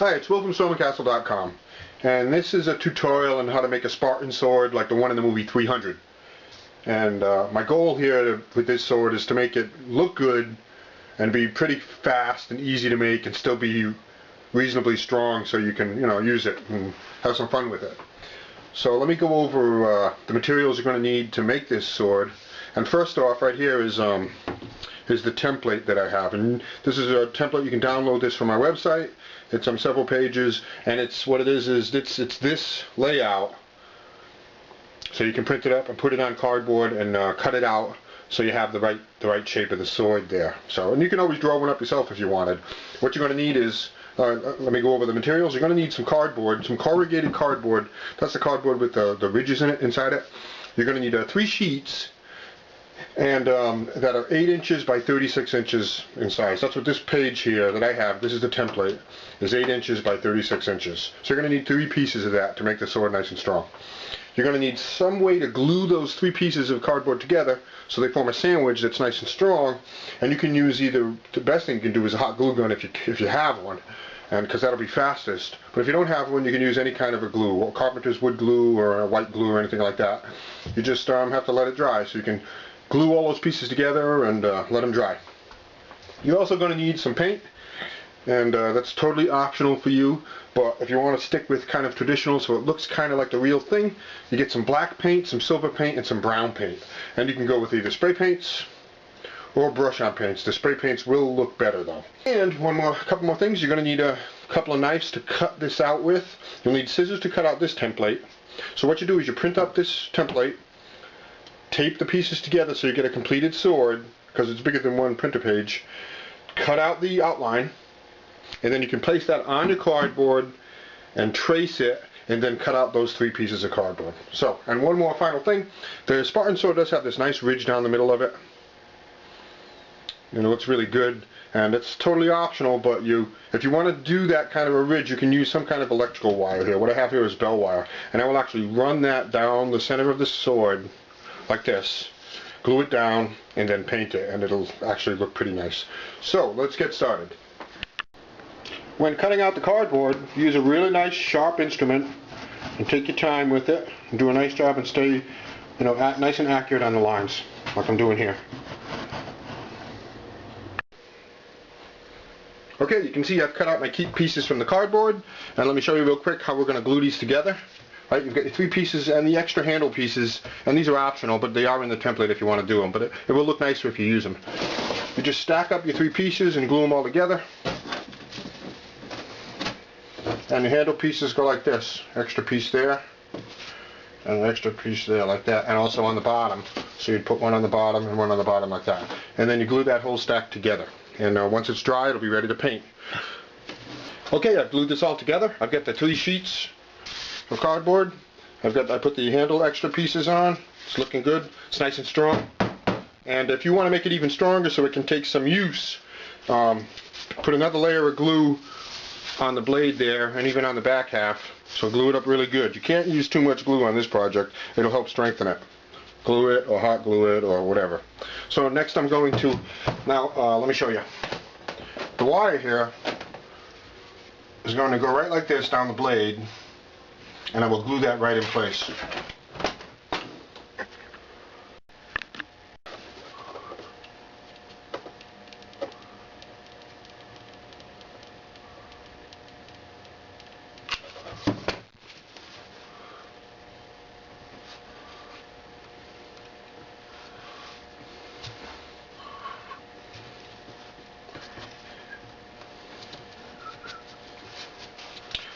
Hi, it's Will from SwordandCastle.com, and this is a tutorial on how to make a Spartan sword like the one in the movie 300. And my goal here with this sword is to make it look good and be pretty fast and easy to make and still be reasonably strong so you can, use it and have some fun with it. So let me go over the materials you're going to need to make this sword. And first off, right here is the template that I have, and this is a template. You can download this from my website. It's on several pages, and it's this layout, so you can print it up and put it on cardboard and cut it out so you have the right shape of the sword there. So, and you can always draw one up yourself if you wanted. What you're going to need is let me go over the materials. You're going to need some cardboard, some corrugated cardboard. That's the cardboard with the ridges in it inside it. You're going to need 3 sheets, and that are 8 inches by 36 inches in size. That's what this page here that I have, this is the template, is 8 inches by 36 inches. So you're going to need 3 pieces of that to make the sword nice and strong. You're going to need some way to glue those 3 pieces of cardboard together so they form a sandwich that's nice and strong. And you can use either, the best thing you can do is a hot glue gun if you have one, and because that'll be fastest. But if you don't have one, you can use any kind of a glue, or carpenter's wood glue or a white glue or anything like that. You just have to let it dry so you can glue all those pieces together and let them dry. You're also going to need some paint, and that's totally optional for you, but if you want to stick with kind of traditional so it looks kind of like the real thing, you get some black paint, some silver paint, and some brown paint. And you can go with either spray paints or brush-on paints. The spray paints will look better though. And a couple more things. You're going to need a couple of knives to cut this out with. You'll need scissors to cut out this template. So what you do is you print up this template, tape the pieces together so you get a completed sword, because it's bigger than one printer page. Cut out the outline, and then you can place that on your cardboard and trace it, and then cut out those 3 pieces of cardboard. So, and one more final thing, the Spartan sword does have this nice ridge down the middle of it. It looks really good, and it's totally optional, but if you want to do that kind of a ridge, you can use some kind of electrical wire here. What I have here is bell wire, and I will actually run that down the center of the sword like this, glue it down, and then paint it, and it'll actually look pretty nice. So let's get started. When cutting out the cardboard, use a really nice sharp instrument and take your time with it and do a nice job and stay nice and accurate on the lines like I'm doing here. Okay, you can see I've cut out my key pieces from the cardboard, and let me show you real quick how we're going to glue these together. Right, you've got your 3 pieces and the extra handle pieces, and these are optional, but they are in the template if you want to do them, but it will look nicer if you use them. You just stack up your 3 pieces and glue them all together, and the handle pieces go like this, extra piece there, and an extra piece there like that, and also on the bottom, so you'd put one on the bottom and one on the bottom like that, and then you glue that whole stack together, and once it's dry it'll be ready to paint. Okay, I've glued this all together. I've got the 3 sheets of cardboard. I put the handle extra pieces on. It's looking good. It's nice and strong. And if you want to make it even stronger so it can take some use, put another layer of glue on the blade there and even on the back half. So glue it up really good. You can't use too much glue on this project. It'll help strengthen it. Glue it or hot glue it or whatever. So next I'm going to, let me show you. The wire here is going to go right like this down the blade, and I will glue that right in place.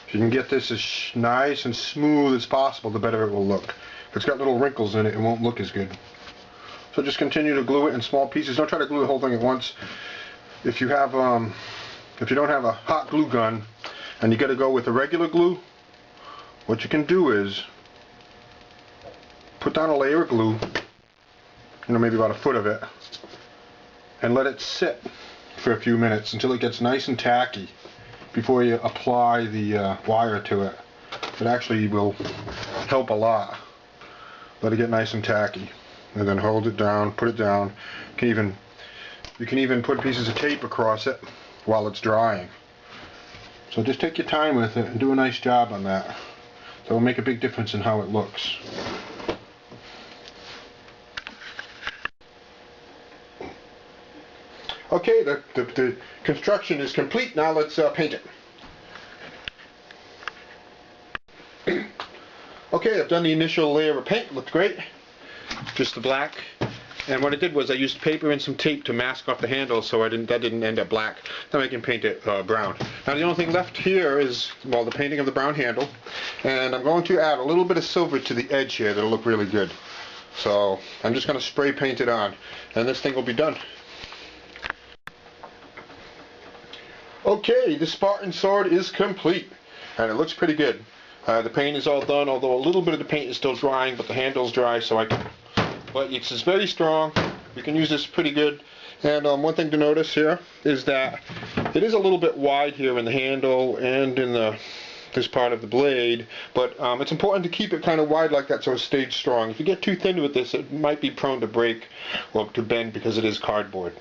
If you can get this as nice and smooth as possible, the better it will look. If it's got little wrinkles in it, it won't look as good. So just continue to glue it in small pieces. Don't try to glue the whole thing at once. If you have, if you don't have a hot glue gun and you got to go with a regular glue, what you can do is put down a layer of glue, maybe about a foot of it, and let it sit for a few minutes until it gets nice and tacky before you apply the wire to it. It actually will help a lot. Let it get nice and tacky, and then hold it down, put it down. You can even put pieces of tape across it while it's drying. So just take your time with it and do a nice job on that. That will make a big difference in how it looks. Okay, the construction is complete. Now let's paint it. Okay, I've done the initial layer of paint. Looked great. Just the black. And what I did was I used paper and some tape to mask off the handle, so that didn't end up black. Now I can paint it brown. Now the only thing left here is, well, the painting of the brown handle. And I'm going to add a little bit of silver to the edge here that'll look really good. So I'm just going to spray paint it on, and this thing will be done. Okay, the Spartan Sword is complete, and it looks pretty good. The paint is all done, although a little bit of the paint is still drying, but the handle's dry, so I can... But it's very strong. You can use this pretty good. And one thing to notice here is that it is a little bit wide here in the handle and in this part of the blade, but it's important to keep it kind of wide like that so it stays strong. If you get too thin with this, it might be prone to break or to bend because it is cardboard.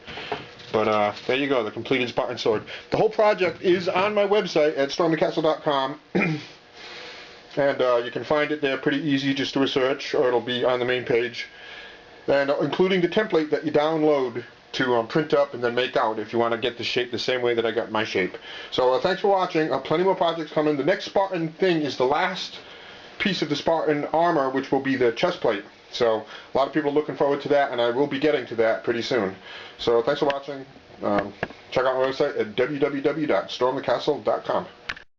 But there you go, the completed Spartan Sword. The whole project is on my website at stormthecastle.com. And you can find it there pretty easy, just do a search, or it'll be on the main page. And including the template that you download to print up and then make out if you want to get the shape the same way that I got my shape. So thanks for watching. Plenty more projects coming. The next Spartan thing is the last piece of the Spartan armor, which will be the chest plate. So a lot of people are looking forward to that, and I will be getting to that pretty soon. So thanks for watching. Check out my website at www.stormthecastle.com.